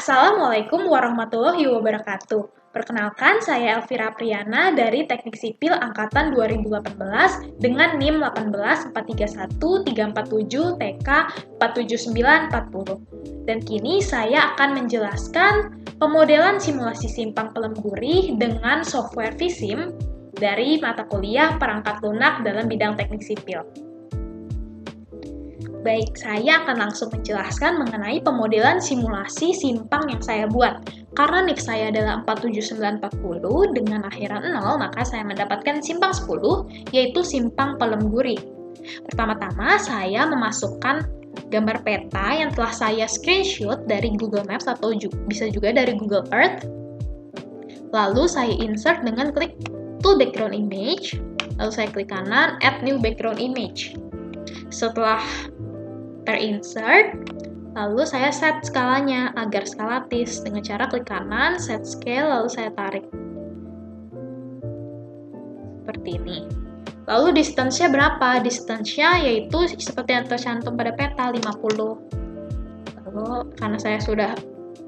Assalamualaikum warahmatullahi wabarakatuh. Perkenalkan, saya Elvira Priyana dari Teknik Sipil Angkatan 2018 dengan NIM 18431-347 TK 47940. Dan kini saya akan menjelaskan pemodelan simulasi simpang pelem gurih dengan software VSIM dari mata kuliah perangkat lunak dalam bidang teknik sipil. Baik, saya akan langsung menjelaskan mengenai pemodelan simulasi simpang yang saya buat. Karena NIP saya adalah 47940 dengan akhiran 0, maka saya mendapatkan simpang 10, yaitu simpang pelem gurih. Pertama-tama, saya memasukkan gambar peta yang telah saya screenshot dari Google Maps atau bisa juga dari Google Earth. Lalu saya insert dengan klik Tool Background Image, lalu saya klik kanan Add New Background Image. Setelah terinsert, lalu saya set skalanya agar skalatis dengan cara klik kanan, set scale, lalu saya tarik. Seperti ini. Lalu distance-nya berapa? Distance-nya yaitu seperti yang tercantum pada peta, 50. Lalu karena saya sudah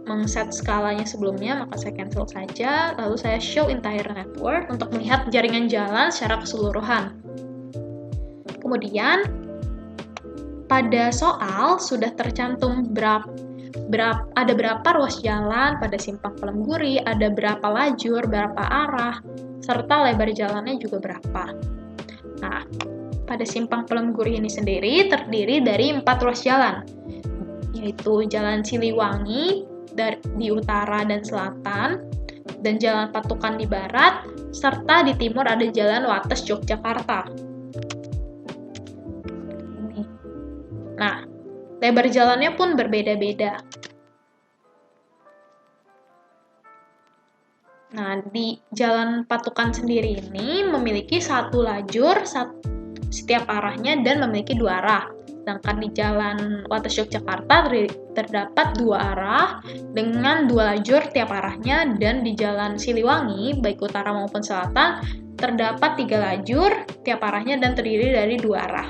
men-set skalanya sebelumnya, maka saya cancel saja. Lalu saya show entire network untuk melihat jaringan jalan secara keseluruhan. Kemudian, pada soal sudah tercantum ada berapa ruas jalan pada simpang pelem gurih, ada berapa lajur, berapa arah, serta lebar jalannya juga berapa. Nah, pada simpang pelem gurih ini sendiri terdiri dari 4 ruas jalan, yaitu Jalan Siliwangi di utara dan selatan, dan Jalan Patukan di barat, serta di timur ada Jalan Wates Yogyakarta. Nah, lebar jalannya pun berbeda-beda. Nah, di Jalan Patukan sendiri ini memiliki satu lajur setiap arahnya dan memiliki 2 arah. Sedangkan di Jalan Wates Yogyakarta terdapat 2 arah dengan 2 lajur tiap arahnya, dan di Jalan Siliwangi, baik utara maupun selatan, terdapat 3 lajur tiap arahnya dan terdiri dari 2 arah.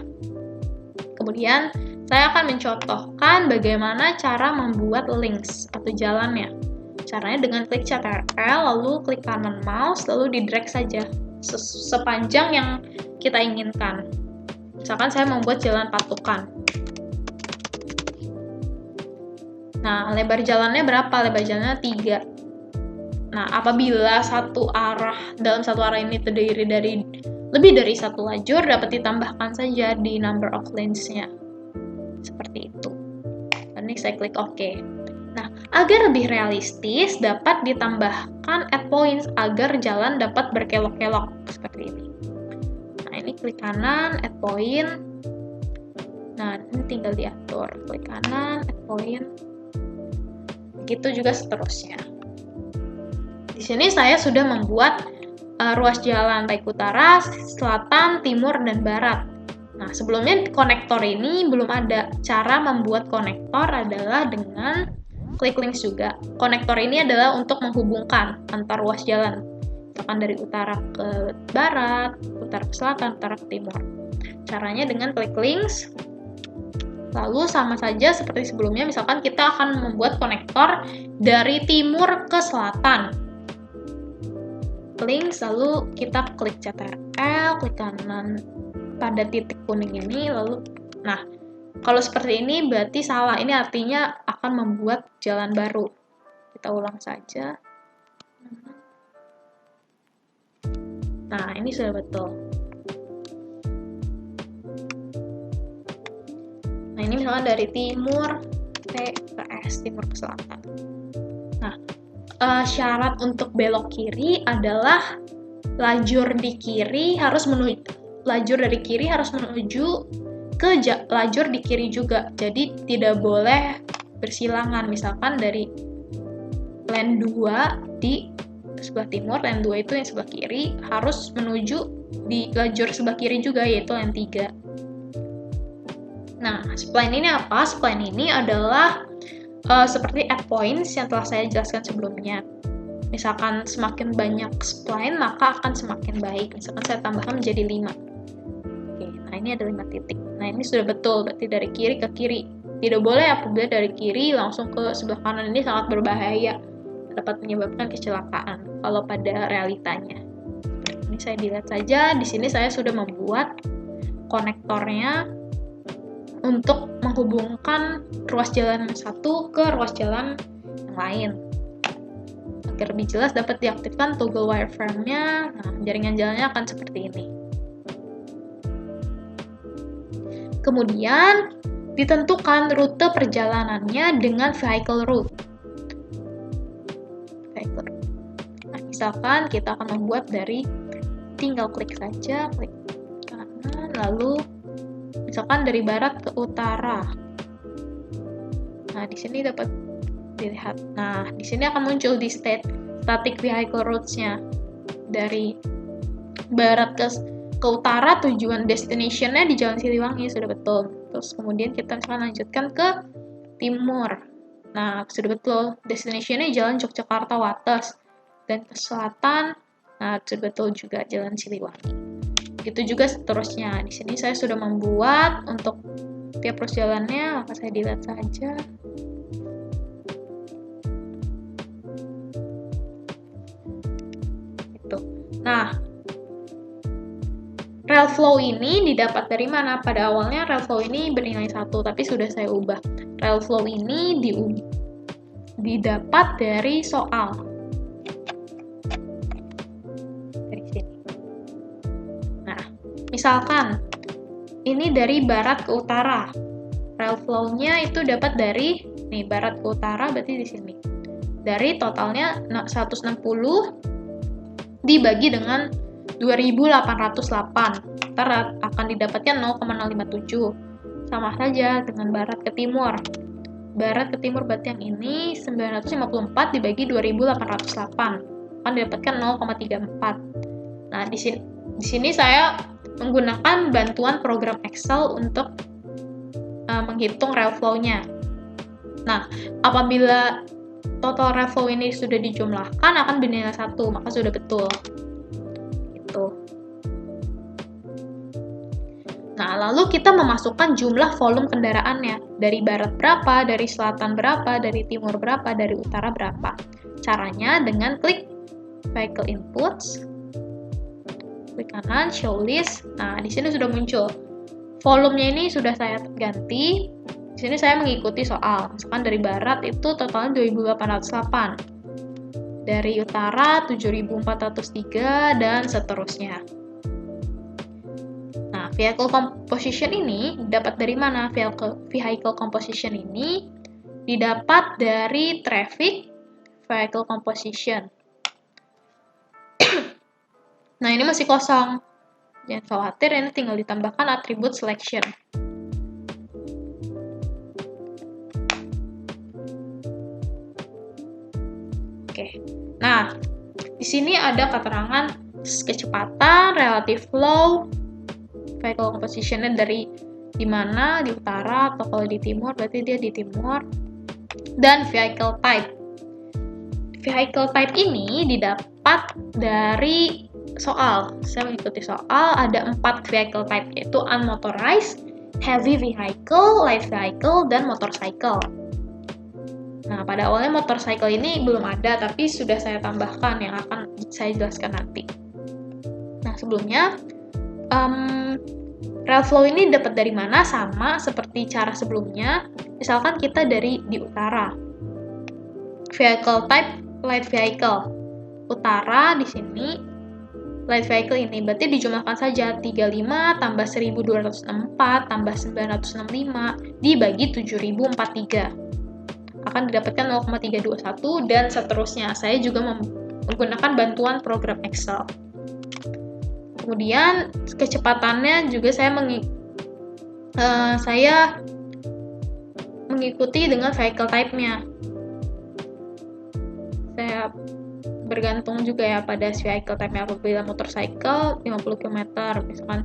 Kemudian, saya akan mencontohkan bagaimana cara membuat links atau jalannya. Caranya dengan klik CTRL, lalu klik kanan mouse, lalu di-drag saja sepanjang yang kita inginkan. Misalkan saya membuat Jalan Patukan. Nah, lebar jalannya berapa? Lebar jalannya 3. Nah, apabila dalam satu arah ini terdiri dari lebih dari 1 lajur, dapat ditambahkan saja di number of lanes-nya. Seperti itu. Dan ini saya klik OK. Nah, agar lebih realistis, dapat ditambahkan add points agar jalan dapat berkelok-kelok seperti ini. Nah, ini klik kanan, add point. Nah, ini tinggal diatur. Klik kanan, add point. Begitu juga seterusnya. Di sini saya sudah membuat ruas jalan baik utara, selatan, timur, dan barat. Nah, sebelumnya konektor ini belum ada. Cara membuat konektor adalah dengan klik links juga. Konektor ini adalah untuk menghubungkan antar ruas jalan. Misalkan dari utara ke barat, utara ke selatan, utara ke timur. Caranya dengan klik links. Lalu sama saja seperti sebelumnya, misalkan kita akan membuat konektor dari timur ke selatan. Links, lalu kita klik CTRL, klik kanan pada titik kuning ini, lalu kalau seperti ini berarti salah. Ini artinya akan membuat jalan baru. Kita ulang saja. Nah, ini sudah betul. Nah, ini misalkan dari timur ke S, timur ke selatan. Nah, syarat untuk belok kiri adalah lajur dari kiri harus menuju ke lajur di kiri juga. Jadi tidak boleh bersilangan. Misalkan dari lane 2 di sebelah timur, lane 2 itu yang sebelah kiri harus menuju di lajur sebelah kiri juga, yaitu lane 3. Nah, spline ini apa? Spline ini adalah seperti add points yang telah saya jelaskan sebelumnya. Misalkan semakin banyak spline, maka akan semakin baik. Misalkan saya tambahkan menjadi 5. Oke, nah ini ada 5 titik. Nah, ini sudah betul, berarti dari kiri ke kiri. Tidak boleh apabila dari kiri langsung ke sebelah kanan, ini sangat berbahaya, dapat menyebabkan kecelakaan kalau pada realitanya. Ini saya dilihat saja, di sini saya sudah membuat konektornya untuk menghubungkan ruas jalan yang satu ke ruas jalan yang lain. Agar lebih jelas dapat diaktifkan toggle wireframe-nya. Nah, jaringan jalannya akan seperti ini. Kemudian ditentukan rute perjalanannya dengan vehicle route. Nah, misalkan kita akan membuat dari, tinggal klik saja, klik kanan, lalu misalkan dari barat ke utara. Nah, di sini dapat dilihat. Nah, di sini akan muncul di static vehicle routes-nya. Dari barat ke utara, tujuan destination-nya di Jalan Siliwangi, sudah betul. Terus kemudian kita misalkan lanjutkan ke timur. Nah, sudah betul. Destination-nya Jalan Yogyakarta Wates. Dan ke selatan, nah sudah betul juga Jalan Siliwangi. Itu juga seterusnya. Di sini saya sudah membuat untuk tiap ruas jalannya, maka saya dilihat saja. Gitu. Nah, rel flow ini didapat dari mana? Pada awalnya rel flow ini bernilai 1, tapi sudah saya ubah. Rel flow ini didapat dari soal. Misalkan, ini dari barat ke utara. Rel flow-nya itu dapat dari, nih barat ke utara berarti di sini. Dari totalnya 160 dibagi dengan 2808. Ntar akan didapatkan 0,057. Sama saja dengan barat ke timur. Barat ke timur berarti yang ini 954 dibagi 2808. Akan didapatkan 0,34. Nah, di sini saya menggunakan bantuan program Excel untuk menghitung rel flow-nya. Nah, apabila total rel flow ini sudah dijumlahkan akan bernilai 1, maka sudah betul. Gitu. Nah, lalu kita memasukkan jumlah volume kendaraannya. Dari barat berapa, dari selatan berapa, dari timur berapa, dari utara berapa. Caranya dengan klik Vehicle Inputs, klik kanan, show list. Nah, di sini sudah muncul. Volumenya ini sudah saya ganti. Di sini saya mengikuti soal. Misalkan dari barat itu totalnya 2808. Dari utara 7403 dan seterusnya. Nah, vehicle composition ini dapat dari mana? Vehicle composition ini didapat dari traffic vehicle composition. Nah, ini masih kosong. Jangan khawatir, ini tinggal ditambahkan atribut selection. Oke. Nah, di sini ada keterangan kecepatan, relative flow, vehicle composition-nya dari di mana, di utara, atau kalau di timur, berarti dia di timur. Dan vehicle type. Vehicle type ini didapat dari soal. Saya mengikuti soal, ada 4 vehicle type, yaitu unmotorized, heavy vehicle, light vehicle, dan motorcycle. Nah, pada awalnya motorcycle ini belum ada, tapi sudah saya tambahkan yang akan saya jelaskan nanti. Nah, sebelumnya, rel flow ini dapat dari mana? Sama seperti cara sebelumnya. Misalkan kita di utara. Vehicle type, light vehicle. Utara di sini, light vehicle ini berarti dijumlahkan saja 35 tambah 1204 tambah 965 dibagi 7043. Akan didapatkan 0,321 dan seterusnya. Saya juga menggunakan bantuan program Excel. Kemudian kecepatannya juga saya mengikuti dengan vehicle type-nya. Saya bergantung juga ya pada vehicle type-nya. Apabila motorcycle 50 km, misalkan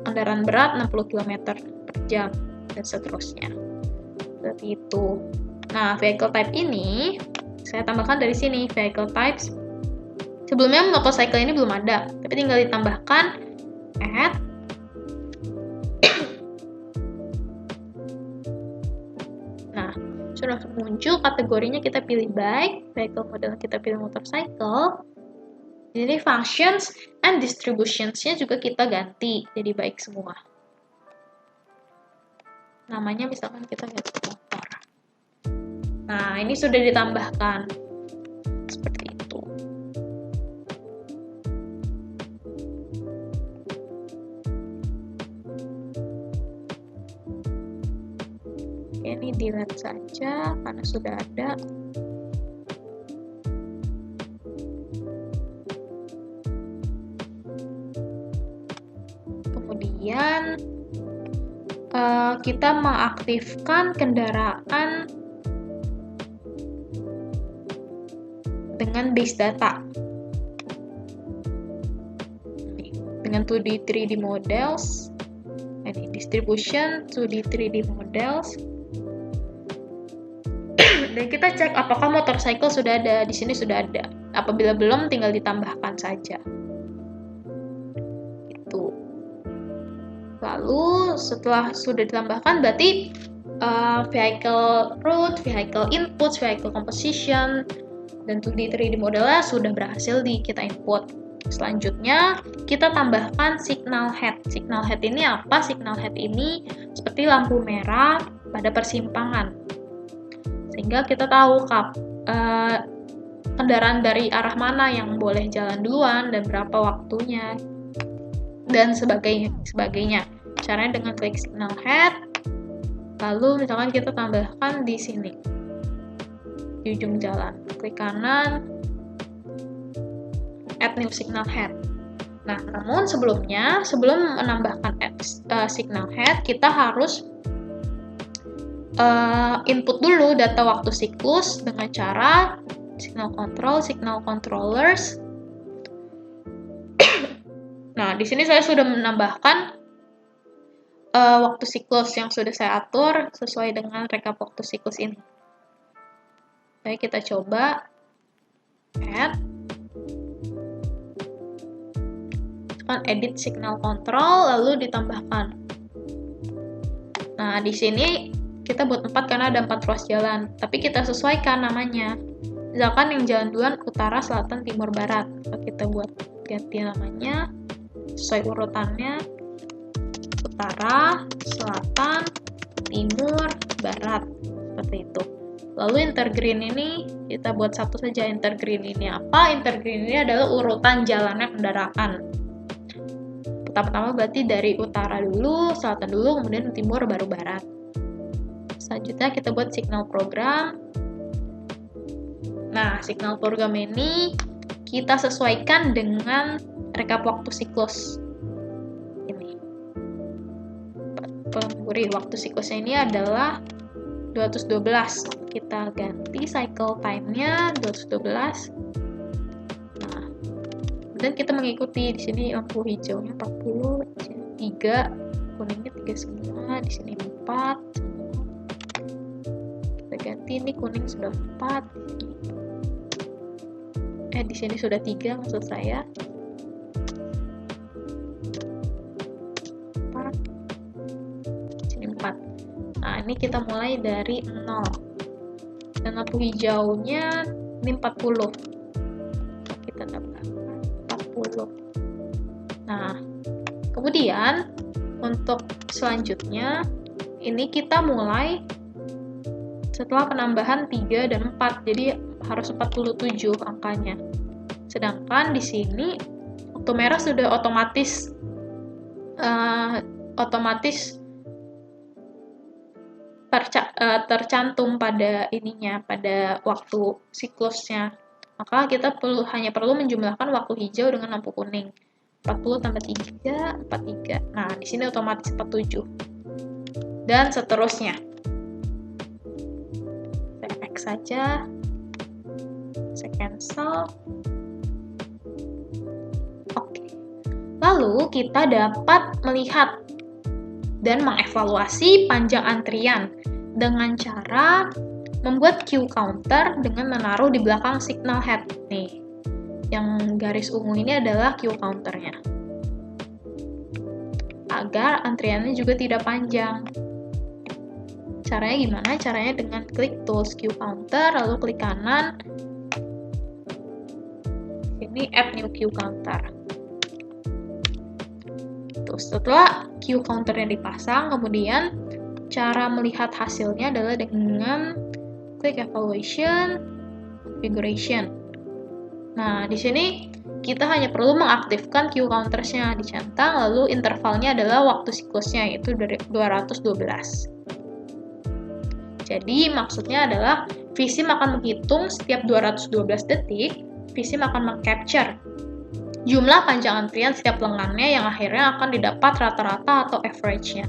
kendaraan berat 60 km per jam, dan seterusnya. Seperti itu. Nah, vehicle type ini saya tambahkan dari sini, vehicle types. Sebelumnya motorcycle ini belum ada, tapi tinggal ditambahkan add sudah muncul, kategorinya kita pilih bike, vehicle model kita pilih motorcycle. Jadi functions and distributions-nya juga kita ganti jadi bike semua. Namanya misalkan kita ganti motor. Nah, ini sudah ditambahkan. Seperti itu. Oke, ini delete saja karena sudah ada. Kemudian kita mengaktifkan kendaraan dengan base data. Dengan 2D 3D models. Ini distribution 2D 3D models. Dan kita cek apakah motorcycle sudah ada. Di sini sudah ada. Apabila belum, tinggal ditambahkan saja. Itu. Lalu setelah sudah ditambahkan, berarti vehicle route, vehicle inputs, vehicle composition, dan 2D 3D modelnya sudah berhasil kita input. Selanjutnya, kita tambahkan signal head. Signal head ini apa? Signal head ini seperti lampu merah pada persimpangan. Sehingga kita tahu kendaraan dari arah mana yang boleh jalan duluan dan berapa waktunya dan sebagainya. Caranya dengan klik signal head, lalu misalkan kita tambahkan di sini di ujung jalan, klik kanan, add new signal head. Nah, namun sebelum menambahkan signal head, kita harus input dulu data waktu siklus dengan cara signal control, signal controllers. Nah, di sini saya sudah menambahkan waktu siklus yang sudah saya atur sesuai dengan rekap waktu siklus ini. Baik, kita coba add, edit signal control, lalu ditambahkan. Nah, di sini kita buat 4 karena ada 4 ruas jalan, tapi kita sesuaikan namanya. Misalkan yang jalan duluan utara, selatan, timur, barat. Kita buat ganti namanya sesuai urutannya. Utara, selatan, timur, barat. Seperti itu. Lalu intergreen ini kita buat satu saja. Intergreen ini apa? Intergreen ini adalah urutan jalannya kendaraan. Pertama-tama berarti dari utara dulu, selatan dulu, kemudian timur, baru barat. Selanjutnya kita buat signal program. Nah, signal program ini kita sesuaikan dengan rekap waktu siklus. Pemberi waktu siklusnya ini adalah 212. Kita ganti cycle time-nya 212. Nah, dan kita mengikuti di sini lampu hijaunya 40, di sini 3, kuningnya 3 semua, di sini 4. Kita ganti, ini kuning sudah 4. Di sini sudah 3 maksud saya. Nah, ini kita mulai dari 0. Dan lampu hijaunya ini 40. Kita tambahkan 40. Nah, kemudian untuk selanjutnya ini kita mulai setelah penambahan 3 dan 4. Jadi harus 47 angkanya. Sedangkan di sini waktu merah sudah otomatis tercantum pada ininya, pada waktu siklusnya. Maka kita hanya perlu menjumlahkan waktu hijau dengan lampu kuning. 40 tambah 3, 43. Nah, di sini otomatis 47. Dan seterusnya. Saya X saja. Saya cancel. Oke. Lalu kita dapat melihat dan mengevaluasi panjang antrian dengan cara membuat queue counter dengan menaruh di belakang signal head. Nih, yang garis ungu ini adalah queue counternya. Agar antriannya juga tidak panjang. Caranya gimana? Caranya dengan klik tools queue counter, lalu klik kanan. Ini add new queue counter. Tuh, setelah queue counternya dipasang, kemudian cara melihat hasilnya adalah dengan klik evaluation, configuration. Nah, di sini kita hanya perlu mengaktifkan queue countersnya, dicentang, lalu intervalnya adalah waktu siklusnya, yaitu dari 212. Jadi, maksudnya adalah vSIM akan menghitung setiap 212 detik, vSIM akan meng-capture jumlah panjang antrian setiap lengannya yang akhirnya akan didapat rata-rata atau average-nya.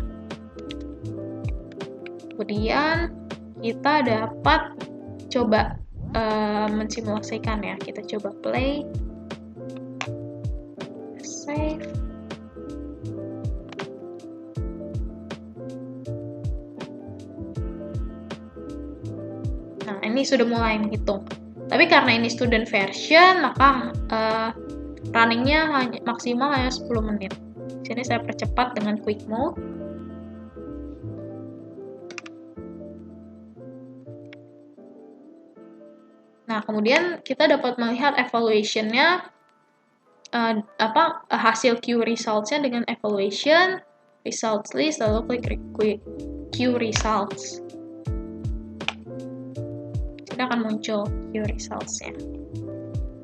Kemudian, kita dapat coba mensimulasikan ya. Kita coba play, save. Nah, ini sudah mulai menghitung. Tapi karena ini student version, maka runningnya maksimal hanya 10 menit. Di sini saya percepat dengan quick mode. Nah, kemudian kita dapat melihat evaluation-nya, hasil queue results-nya dengan evaluation, results list, lalu klik queue results. Akan muncul queue results-nya.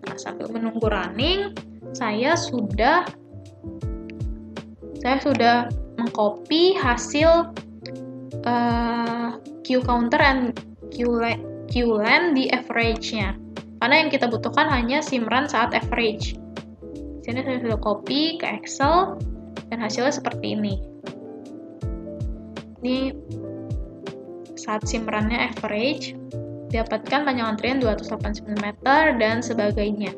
Nah, sambil menunggu running, saya sudah mengcopy hasil queue counter and queue length di average-nya. Karena yang kita butuhkan hanya SIM run saat average. Di sini saya sudah copy ke Excel dan hasilnya seperti ini. Ini saat SIM run-nya average, dapatkan panjang antrian 289 meter dan sebagainya.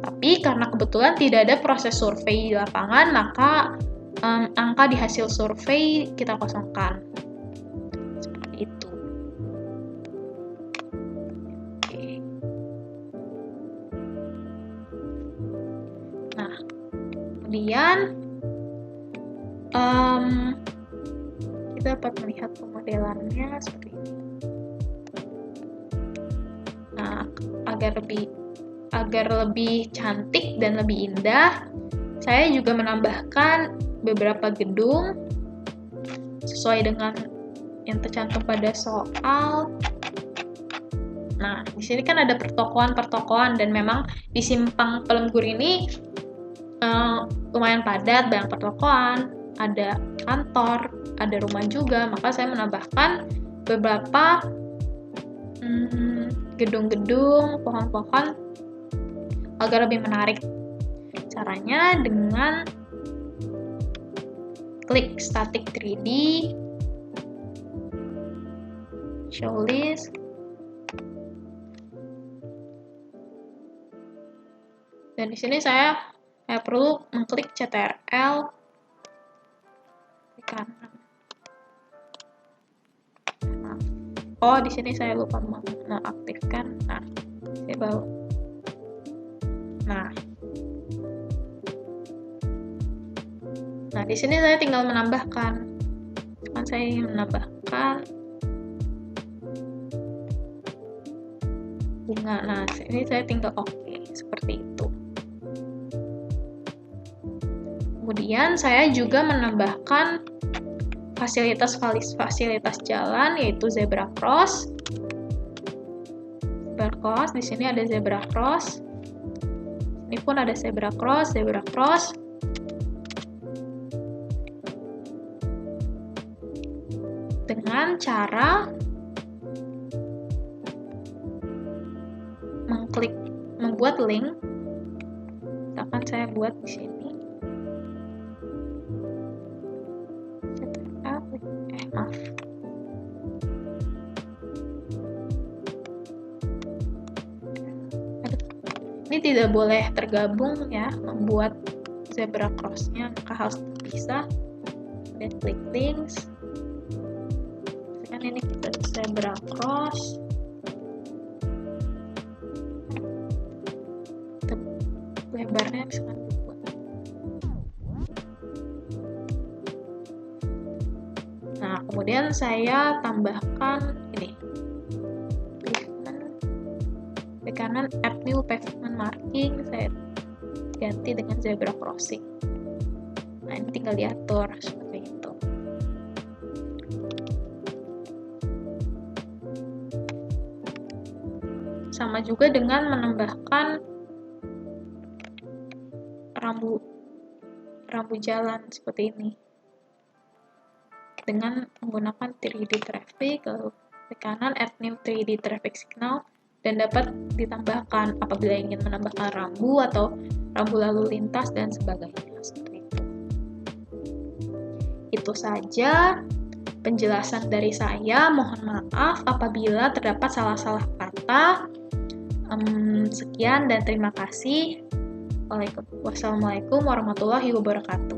Tapi karena kebetulan tidak ada proses survei di lapangan, maka angka di hasil survei kita kosongkan. Seperti itu. Oke. Nah, kemudian kita dapat melihat pemodelannya seperti ini. Nah, agar lebih cantik dan lebih indah, saya juga menambahkan beberapa gedung sesuai dengan yang tercantum pada soal. Nah, di sini kan ada pertokoan dan memang di Simpang Pelenggur ini lumayan padat, banyak pertokoan, ada kantor, ada rumah juga, maka saya menambahkan beberapa gedung-gedung, pohon-pohon agar lebih menarik. Caranya dengan klik static 3D, show list, dan di sini saya perlu mengklik CTRL di kanan. Oh, di sini saya lupa mengaktifkan. Nah, saya baru. Nah, di sini saya tinggal menambahkan. Kan saya ingin menambahkan bunga. Nah, ini saya tinggal oke, seperti itu. Kemudian saya juga menambahkan fasilitas jalan, yaitu zebra cross. Di sini ada zebra cross. Ini pun ada zebra cross. Dengan cara membuat link. Misalkan saya buat di sini. Maaf. Ini tidak boleh tergabung ya, membuat zebra cross-nya, maka harus terpisah. Dan klik links. Kan ini kita zebra cross. Lebarnya misalkan 2. Nah, Kemudian saya tambahkan ini, kanan add new pavement marking, saya ganti dengan zebra crossing. Nah, ini tinggal diatur seperti itu. Sama juga dengan menambahkan rambu jalan seperti ini. Dengan menggunakan 3D traffic, lalu ke kanan add new 3D traffic signal, dan dapat ditambahkan apabila ingin menambahkan rambu atau rambu lalu lintas dan sebagainya. Seperti itu. Itu saja penjelasan dari saya. Mohon maaf apabila terdapat salah-salah kata. Sekian dan terima kasih. Wassalamualaikum warahmatullahi wabarakatuh.